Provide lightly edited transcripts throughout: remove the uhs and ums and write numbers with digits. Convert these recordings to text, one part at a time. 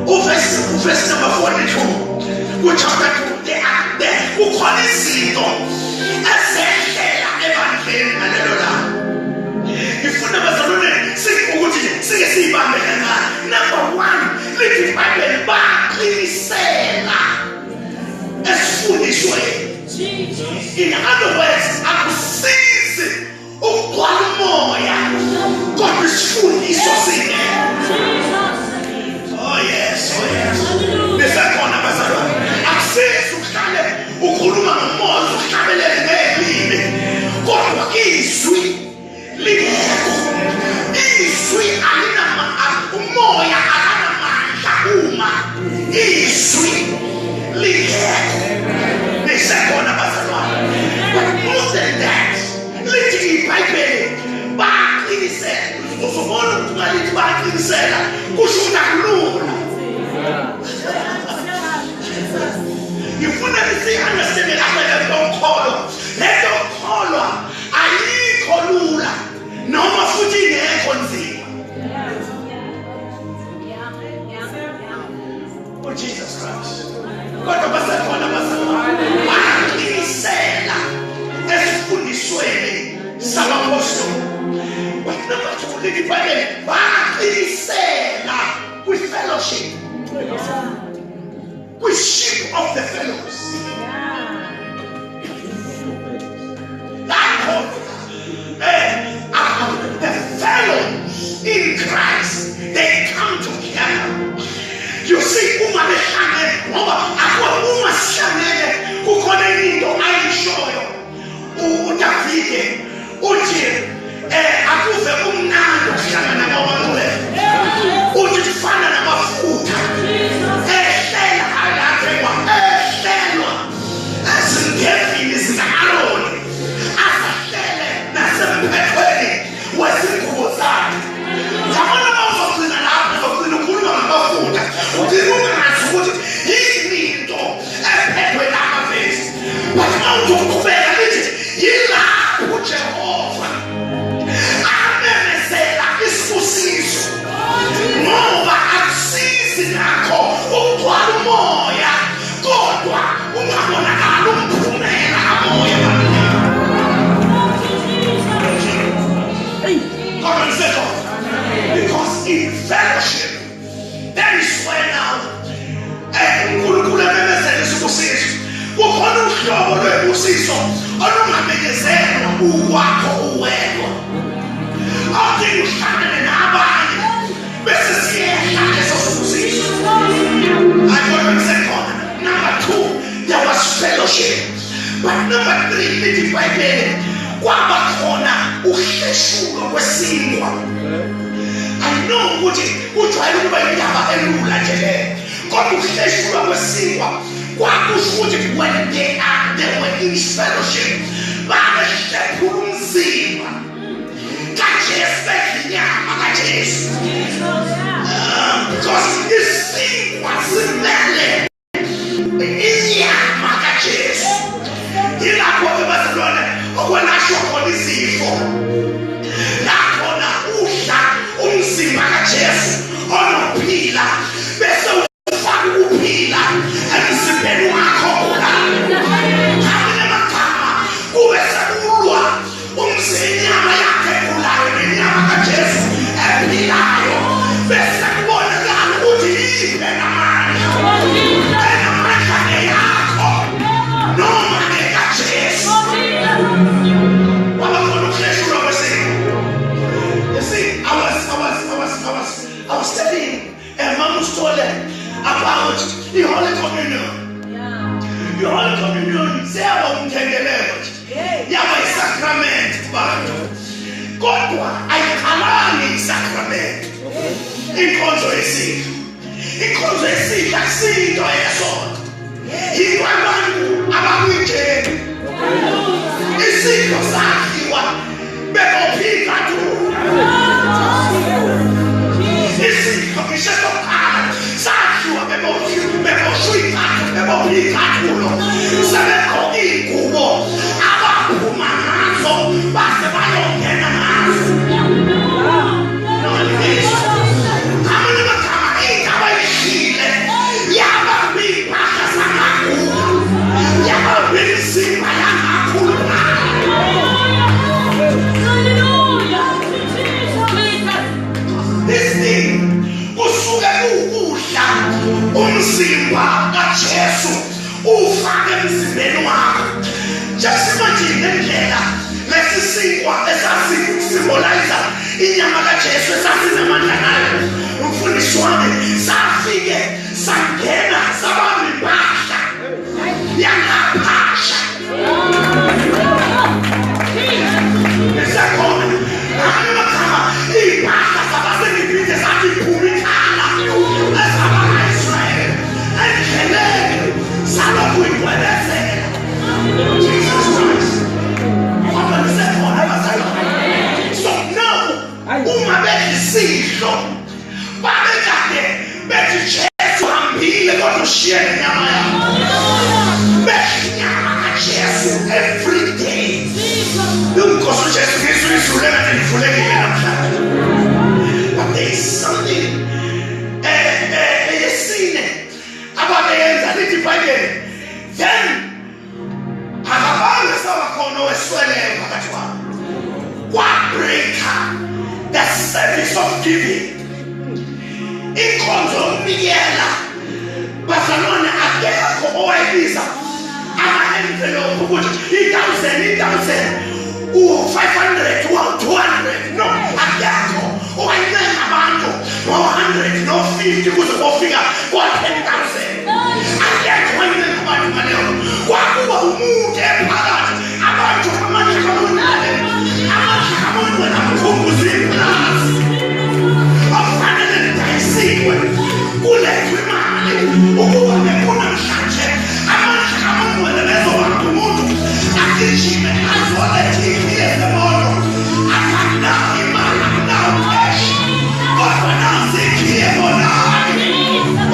verse number 42 chapter 2, they are there kukhona izinto ezehlela ebandleni ngalelo langa. Ngifuna bazalwane ukuthi sike siyibambe kancane. Number 1, lithi iBhayibheli baqinisela esifundisweni. In other words, akusizi ukugcwala umoya kodwa isifundiso singekho. Oh yes. Besakhona bazalwane. Akusizi ukuhlale ukhuluma ngomoya uhlabelele ngelimi kodwa izwi lingekho. Izwi umoya akanamandla uma izwi lingekho. Besakhona bazalwane. But more than that, lithi iBhayibheli baqinisela. Uzobona ukuthi ngalithi baqinisela kusho ukuthi akulula. Ngifuna siyiunderstand lapha lenkolo. Lenkolo ayikho lula noma futhi ingekho nzima. Oh Jesus Christ. Kodwa basakhona bazalwane. Baqinisela esifundisweni sabapostoli. But number 2, lithi iBhayibheli baqinisela with fellowship. With sheep of the fellows. The fellows in Christ, they come together. You see, uma sihlangene kukhona into ayishoyo uDavide uthi akuve umnandi ukuhlangana nabantu uthi kufana namafutha ehlela alathengwa ehlelwa ezingevini zika-Aroni asahlele nasemphethweni wezingubo zakhe. Yabona uzogcina lapho uzogcina ukhuluma ngamafutha ugcina ungazi ukuthi yini into ephethwe namavesi. But uma uzoqhubeka lithi yilapho uJehova amemezela isibusiso ngoba akusizi nakho ukugcwala umoya kodwa ungabonakala umphumela kamoya. Because in fellowship that is where now uNkulunkulu amemezela isibusiso. Kukhona uhlobo lwebusiso olungamenyezelwa ukwakho uwedwa. Awudingi uhlangane nabanye bese siyehla leso sibusiso. Number 2, there was fellowship. But number 3, lithi iBhayibheli kwaba khona uhleshulo kwesinkwa. I know ukuthi kujwayele ukuba indaba elula nje leyo. Kodwa uhleshulo kwesinkwa kwakusho ukuthi when they were in fellowship babehlephula umzimba kaJesu inyama kaJesu. Because isinkwa simele inyama kaJesu. Yilapho bazalwane okwelashwa khona izifo. Lakhona udla umzimba kaJesu onophila bese ufaka ukuphila emzimbeni wakho. Kube sekulwa umzinyama yakhe kulayo nenyama kaJesu ephilayo bese kubonakala ukuthi yiphe namandla. Namandla yakho noma kaJesu. Waba khona ukuhleshulwa kwesinto. You see, I was studying Mama Stolen about the Holy Communion. The Holy Communion siyaba umthendeleko nje. Yaba isacrament kubantu. Kodwa ayikhalani isacrament. Inkonzo yesintu. Inkonzo yesintu akusinto yesonto. Yinto abantu abakuyitsheni. Isinto sakhiwa bekophika tu. Isinto ngishekoqala sakhiwa beboshwika bebophika kulo. Sebegqoka iy'ngubo abaphuma ngazo base bayongena ngazo. Amanye amagama into abayishile umzimba kaJesu ufake emzimbeni wakho. Njengoba ngendlela lesisinkwa esasisymbolize inyama kaJesu esasinamandla nayo, umfundisi wami safike sangena sabamba impahla yangaphasha. Esakhona amakhama impahla sabasengiphinze sathi phumikhala esabaka-Israyeli endleleni salokhu ikwelezela. Jesus Christ. So now uma beyisidlo babekade bethi Jesu hambile kodwa ushiye inyama yakho. Benyama kaJesu every day. Because Jesu ngisulela ngivulekile namhlanje. But there is something eyesine ababeyenza lithi Bible. Then akabange sabakhona owesweleyo phakathi kwabo. Kwabreaka the service of giving. Inkonzo yokunikela bazalwane akekho owayebiza ama-envelope ukuthi 1,000 500 200. No, akekho owayencenga abantu ngo-100 no-50 kuze kofika kwa-10,000. Akekho owayencenga abantu ngaleyo. Kwakuba umuntu ephakathi abantu amandla kamonwele namkhumbuza iplasi okufanele lidayisiwe kulethwe imali ukuba bekhona namhlanje amandla kamonwele bezobamba umuntu agijime azoletha ikhiyeze moto akanawo imali akanawo cash kodwa nazi ikhiye bonani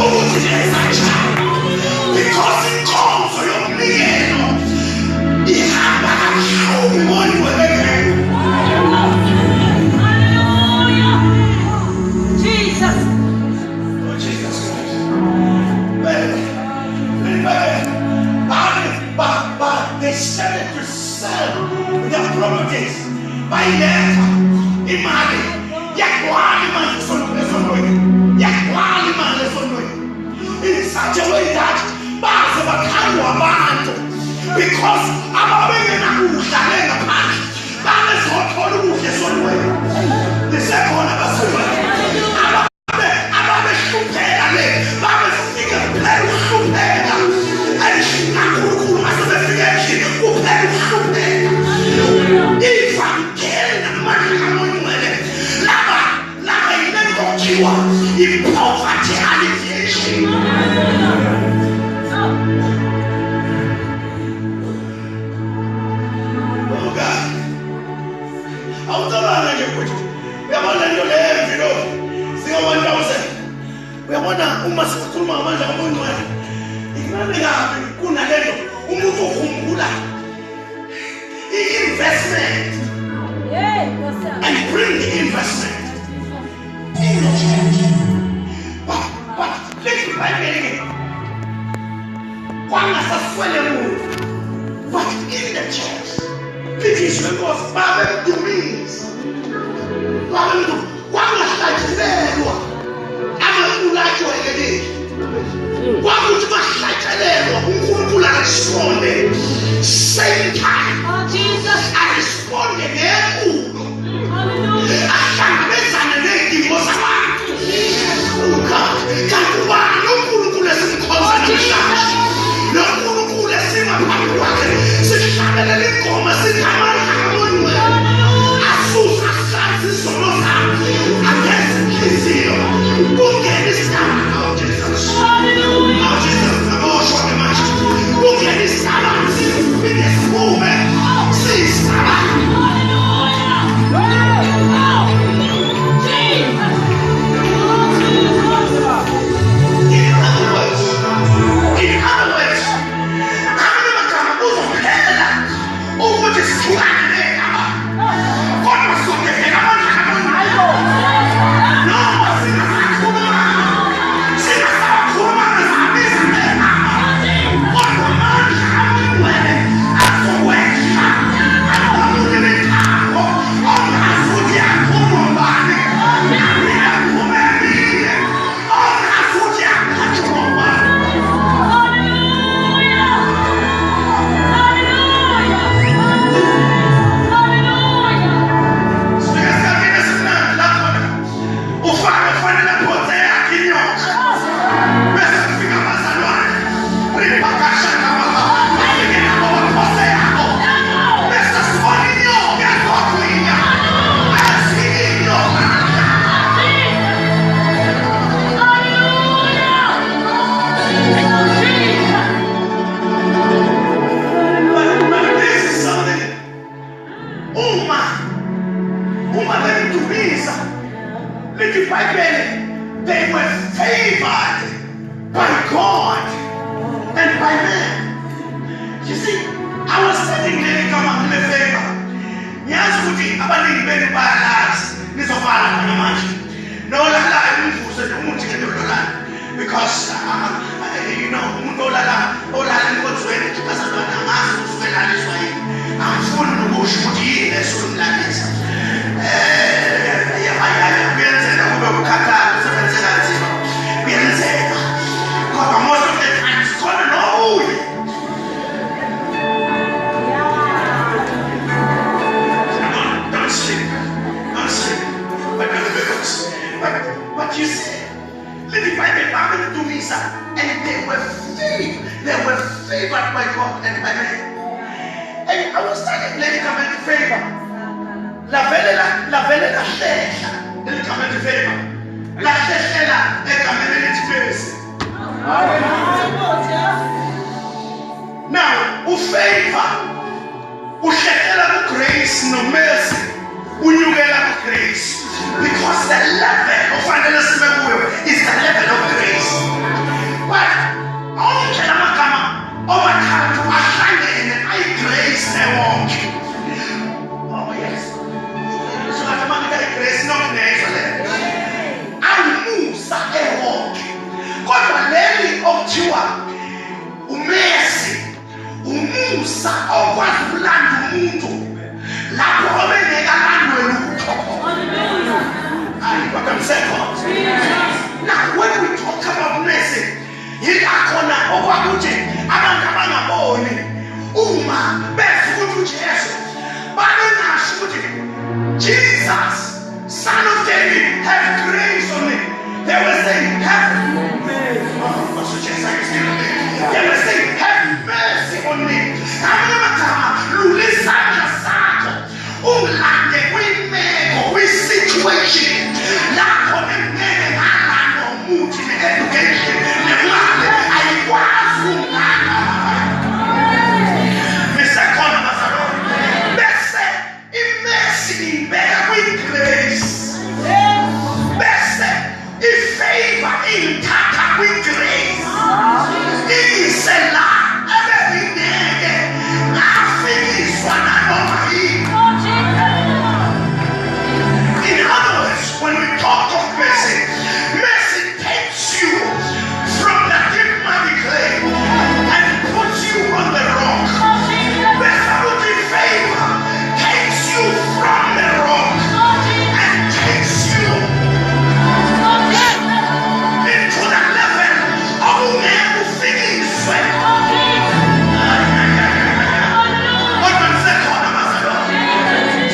ukuthi lezanjani because inkonzo yomnikelo ihamba kabuhlungu umuntu webekele. Jesus. Oh Jesus Christ. But they started to sell their properties by their imali. Yakwali mali sonwe. Yakwali mali sonwe. In such a way that baze bakhandwa abantu because ababengena kudla ngaphandle babezothola ukudla esonweni. Lisekhona basebenzi ababehlupheka le babefika kuphela ukuhlupheka nakhulukhulu masebefika endlini kuphela ukuhlupheka. Ivangeli namandla kamonwele laba yinento okuthiwa i-poverty alleviation. Awucabanga nje ukuthi uyabona into le envelope singo-1,000. Uyabona uma sikhuluma ngamandla kamonwele incane kabi kunalento umuntu okhumbula i-investment and bring the investment in the church. But let's revive again. Kwangasaswele muntu but in the church. It is because Bible to me. Kwangahlatshelelwa amakhulatsho elele. Kwakuthi bahlatshelelwa uNkulunkulu aresponde same time. Oh Jesus, aresponde ngenkulu. Ahlangabezane nezidingo zabantu. Kanti ubani uNkulunkulu esimkhonza namhlanje? NoNkulunkulu esingaphambi kwakhe sihlabelele ingoma sithi amandla kamonwele asusa they were favored by God and by men. You see, I was studying there, come on, the favor. Yes, would be about the baby by us. This of all of the match. No, I won't force the moon to get the land because, you know, no, all I go to it because I'm not a master to spend on this way. I'm full of the bush for years, so like this. But you see, the Bible happened to me, sir, and they were favored by God and by men. And I was studying delicamente favor. La vela stessa delicamente favor. La stessa delicamente favor. Now, o favor, o shetela com grace, no mercy, o nugela com grace. Because the level of understanding is the level of grace. But all Kelamakama, over time to assign I grace they walk. Oh yes. So I can grace not necessarily. I move a walk. God will lay up to you. Mercy. Umusa of what land mundo. La promesa da land. What I'm saying. Now, when we talk about mercy, you are going Jesus, Son of David, have grace on me. They will say, have they will say, have mercy on me. We situation. Education. I Mr. Conor, best mercy, better with grace. Best in favor, in tata with grace. Is a lot. Everything there. Nothing is one another. In other words, when we talk of mercy, mercy takes you from the deep muddy clay and puts you on the rock. Mercy favor takes you from the rock and takes you into the level of a man who thinks sweat.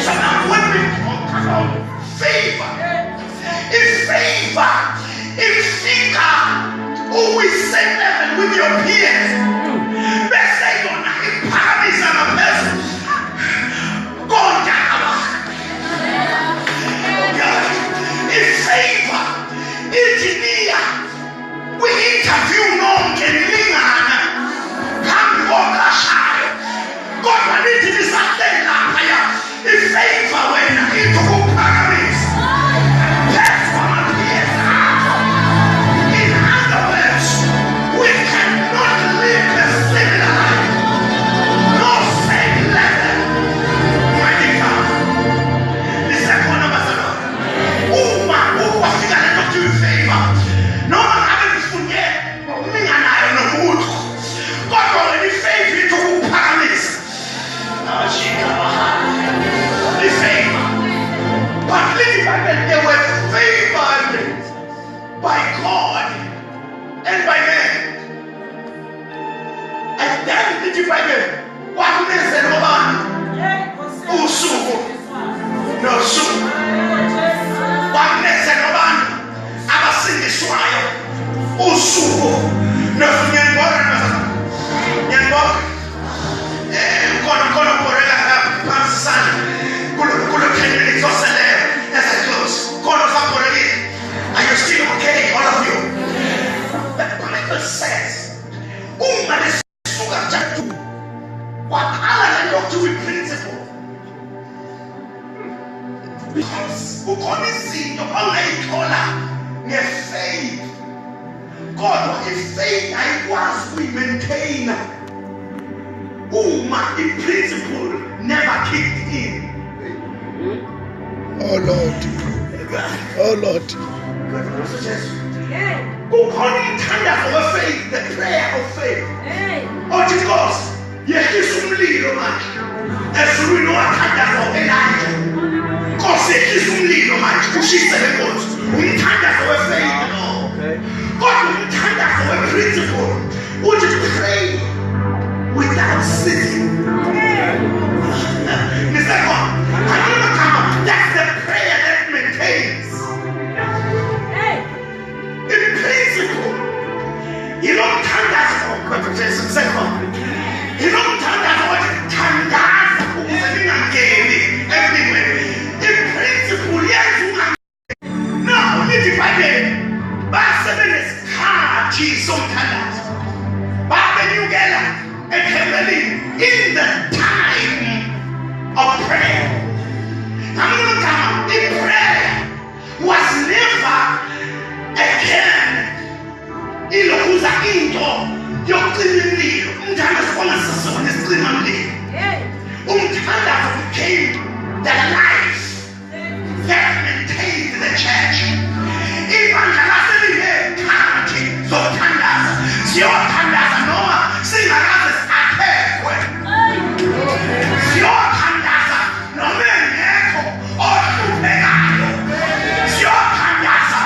So now when we talk about favor, if figure who is same level with your peers, let's say you're not a paradise and a person. God, in favor, engineer, we interview no can come walk a child. God, I need to be something in favor when into paradise. They were favored by God and by men. And then the divine what men said about Usuku. No soup. What men said about I've seen this while. Usuku. No are you still okay, all of you? The Bible says, what Allah not to be principle. izinto ongayithola ngefaith. Kodwa ifaith ayikwazi ukuyimaintaina uma i-principle never kicked in. Oh Lord. Oh Lord. Kukhona umthandazo we-faith, the prayer of faith. Othi Nkosi, yehlisa umlilo manje. Ezulwini wathandaza u-Elijah. Nkosi, yehlisa umlilo manje, ushise le nkosi. Umthandazo we-faith, no. Kodwa umthandazo we-principle uthi pray without ceasing. That's the prayer that maintains. In principle, you don't thandaza ngokwethu second. You don't thandaza thandaza ukuze ningangeni everywhere. In principle, yenza no, lithi iBhayibheli basebeneskhathi somthandazo. Babenyukela ekhebelini in the time of prayer. I'm going to come. The prayer was never again. Ilokuza into yokucima umlilo. Umthandazo wangasasona esicima umlilo. Umthandazo became the life that maintained the church. Ibandla laselinekhathi zokuthandaza. Siyothandaza noma singakaze sakhekwe. Siyothandaza noma engekho ohluphekayo. Siyothandaza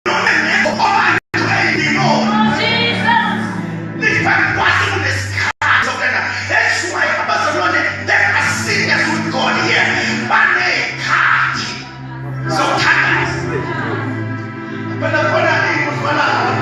noma engekho obanjweyimo. Nifakwazi kunesikhathi sokena. That's why abazalwane, they are serious with God here. Banekhathi zokuthandaza. But I'm going to leave with one oh, I'm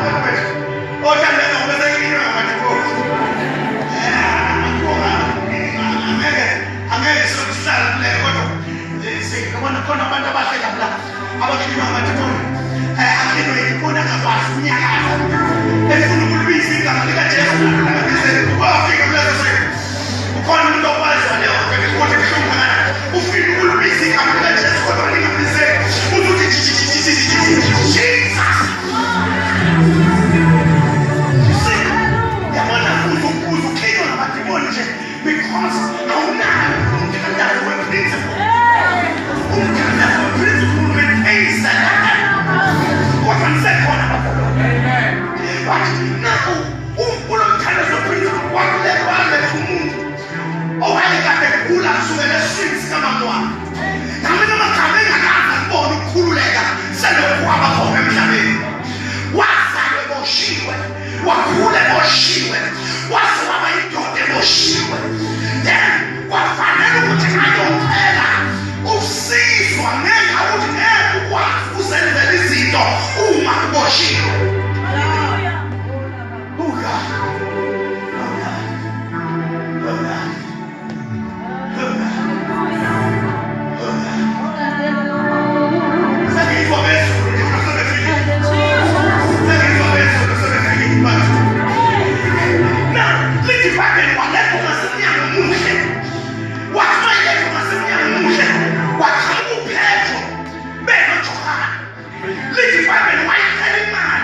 Little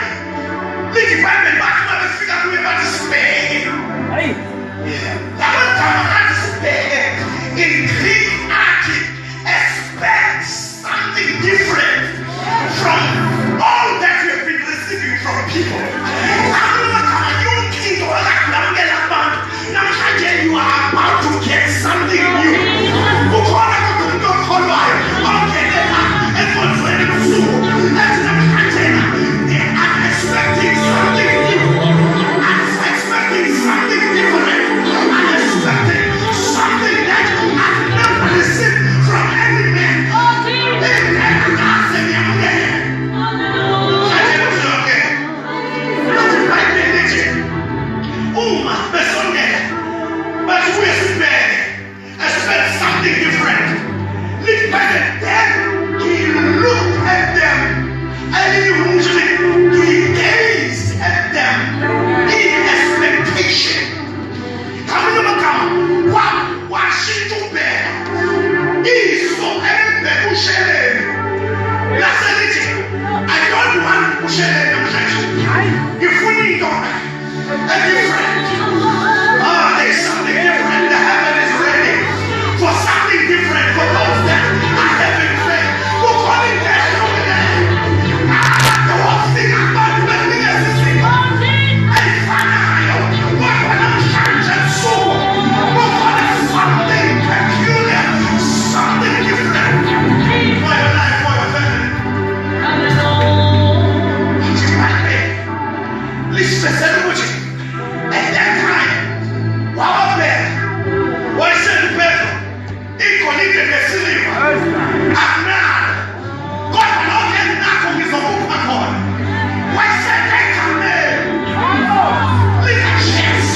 There's something different. The heaven is ready for something different for those that are having faith. For calling that over there. The whole thing about building a system. And Fanayo, what when I'm church and soul. But what is something peculiar, something different for your life, for your family. Listen, everybody. At that time, while there, what is said to Pedro? Incognito the ceiling. And now, God cannot get enough of his own accord. What said that come there? Leave a chance.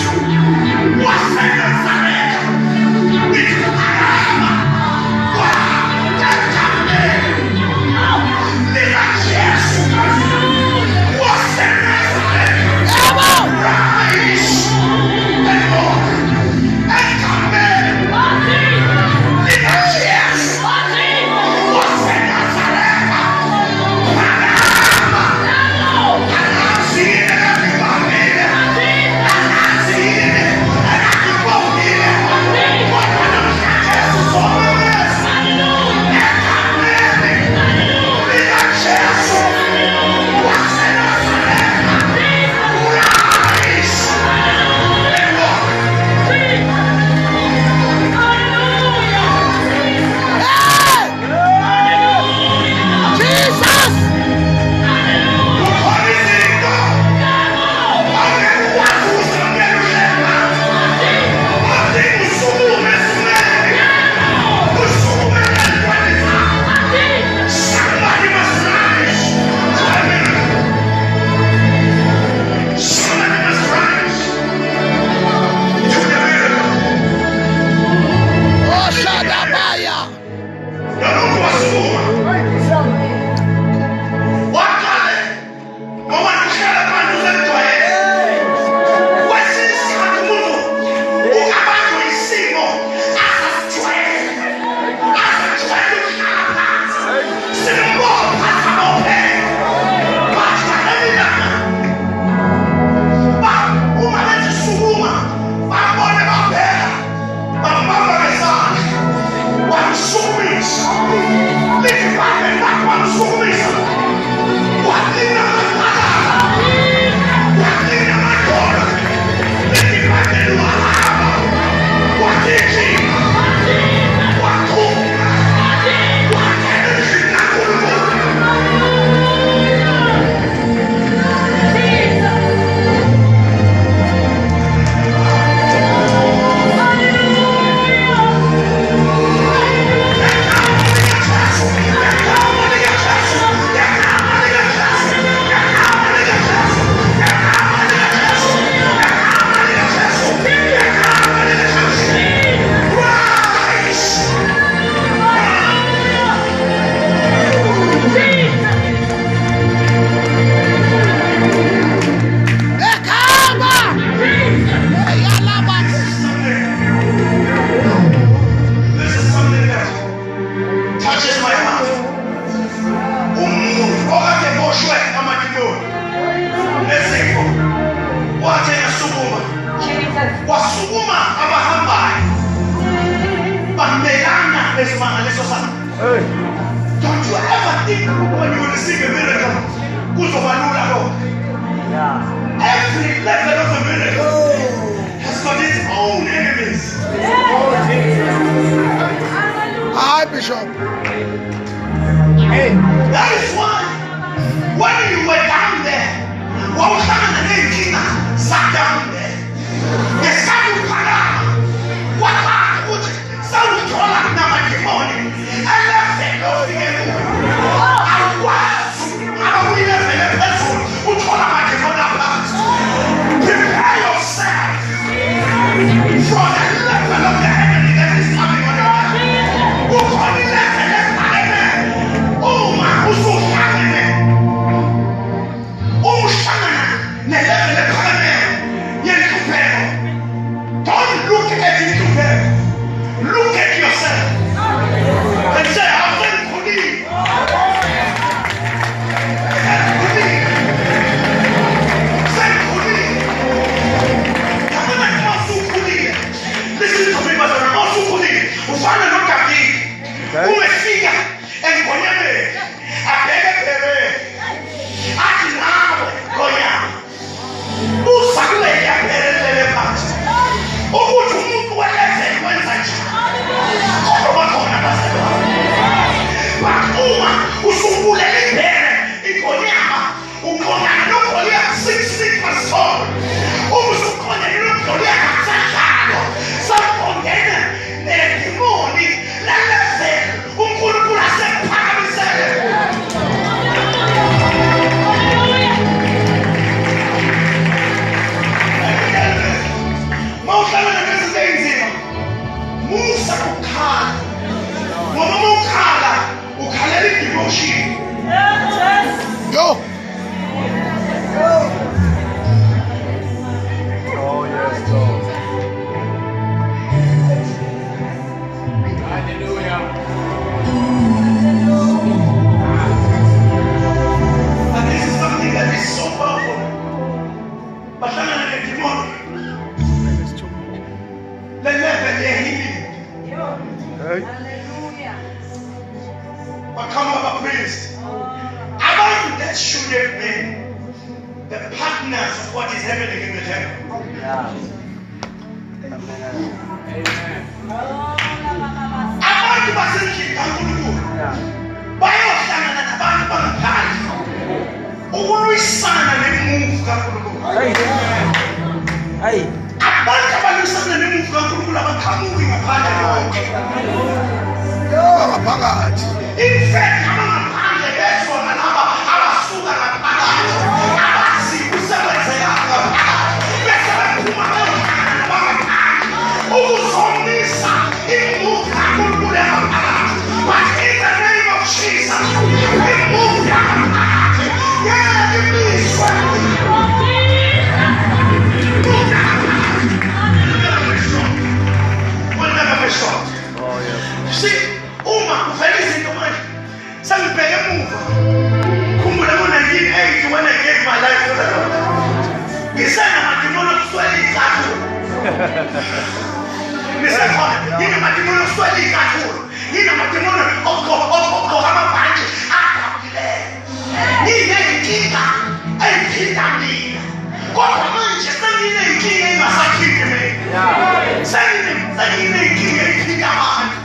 What said that Zarek? It's Arama. Wow, that come there. Leave a chance. What said that Zarek? Rise and walk and come back. Leave a chance. What's in Nazareth? I'm seeing it, everybody. I'm seeing it, and I can walk in it. What kind of chance is all of this? And come back. Leave a chance. What's in Nazareth? Rise and walk. Somebody must rise. Somebody must rise to the miracle. Oh, Shadabaya. Don't assume. What God? Mama nikala panduza mtoe. Wasisi hatumudu. Ukabato isimo. Asatwe. Ukapa. Sinumbo pasamope. Pasamope. Ba umalete suguma. Bambone mapera. Bambamba mezani. Wansukumisa. Live back and back wansukumisa. Watina matada. Watina matora. Live back and wahaba. Watiki. Wakuma. Wakeneshi nakulumu. This is something that touches my heart. Wakati boshwe kama kiburi. Nesiko. Wache yasukuma. Wasukuma abahambai. Bambelana esimanga leso sana. Don't you ever think when you receive a miracle, kuzobalula lo. Every level of a miracle has got its own enemies. Hi, Bishop. That is why when you were down there, sat down there. The sun what happened? Some told us now at the morning. And left it. Abantu that should have been the partners of what is happening in the temple. Abantu basendlini kaNkulunkulu bayohlangana nabantu bangaphandle ukulwisana nemove kaNkulunkulu. Abantu abalwisana nemove kaNkulunkulu abaqhamuki ngaphandle konke. Ngaphakathi. In fact, abangaphandle besona laba abasuka ngaphakathi abazi kusebenzela ngaphakathi bese bephuma bayohlangana nabangaphandle ukuzomisa imove kaNkulunkulu ngaphakathi. But in the name of Jesus, imove ngaphakathi yemiswe. Will never be short. See, uma uvela izinto manje sengibheke emuva khumbula ngo-1980 when I gave my life to the Lord ngisenamadimoni okuswela iy'cathulo nisekhona nginamadimoni okuswela iy'cathulo nginamadimoni okugqoka amabhantshi adabukileyo nginey'nkinga ey'phinda mina kodwa manje senginey'nkinga engasaphindi mina senginey'nkinga ey'phinda abantu.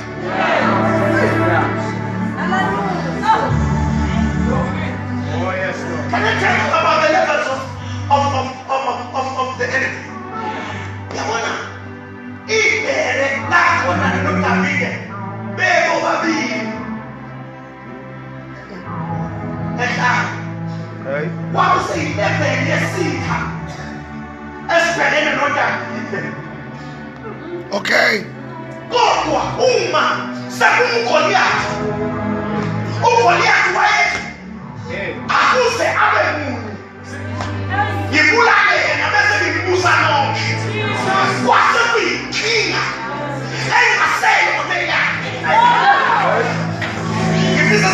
Can I tell you about the levels of the enemy? Yabona, ibere lakhona noDavide bebo babili. Kwakuse-11 yesitha esibhekene noDavide. Okay. Kodwa uma sekumgoliathi ugoliathi wayethi akuze abe munye ngibulale yena bese ngimbusa nonke kwase kuyinkinga engasele kodeyakhe ngifisa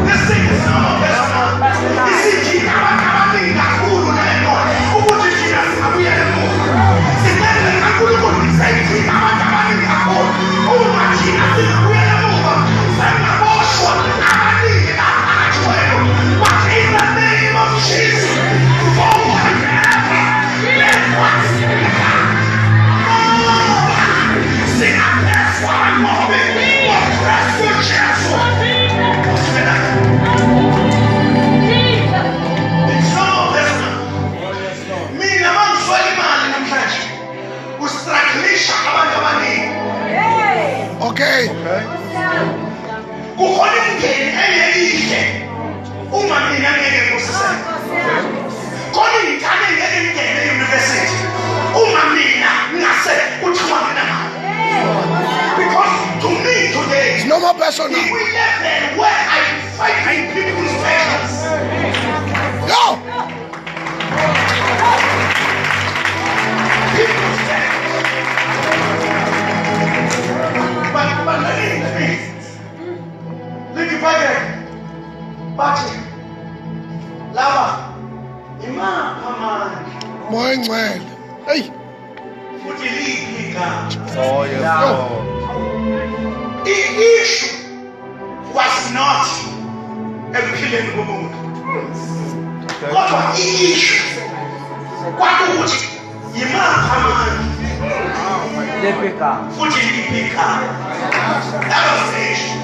this thing is not personal. Isikhipha abantu abaningi kakhulu lento ukuthi thina singabuyela emuva sibele kaNkulunkulu siyikhipha abantu abaningi kakhulu uma thina singabuyela emuva singaboshwa abaningi ngaphakathi kwenu. But in the name of Jesus, for whatever let what singapheswa ngobe uKristu Jesu. Mina mangiswela imali namhlanje ustruglisha abantu abaningi. Okay. Kukhona imindeni engeke uma mina ngeke ngusisele. Khona ingane engeke ngene e-university uma mina ngase kuthiwa ngena mali. Because to me today, It's no more personal. we live where I fight people's battles. Go. People's battles. But let me buy it. Bathi lava imapha manje Moya ngcwele. Hey. futhi liphi igama. Go. I-issue was not ekuphileni komuntu kodwa i-issue kwakukuthi yimapha manje futhi liphi igama. That was the issue.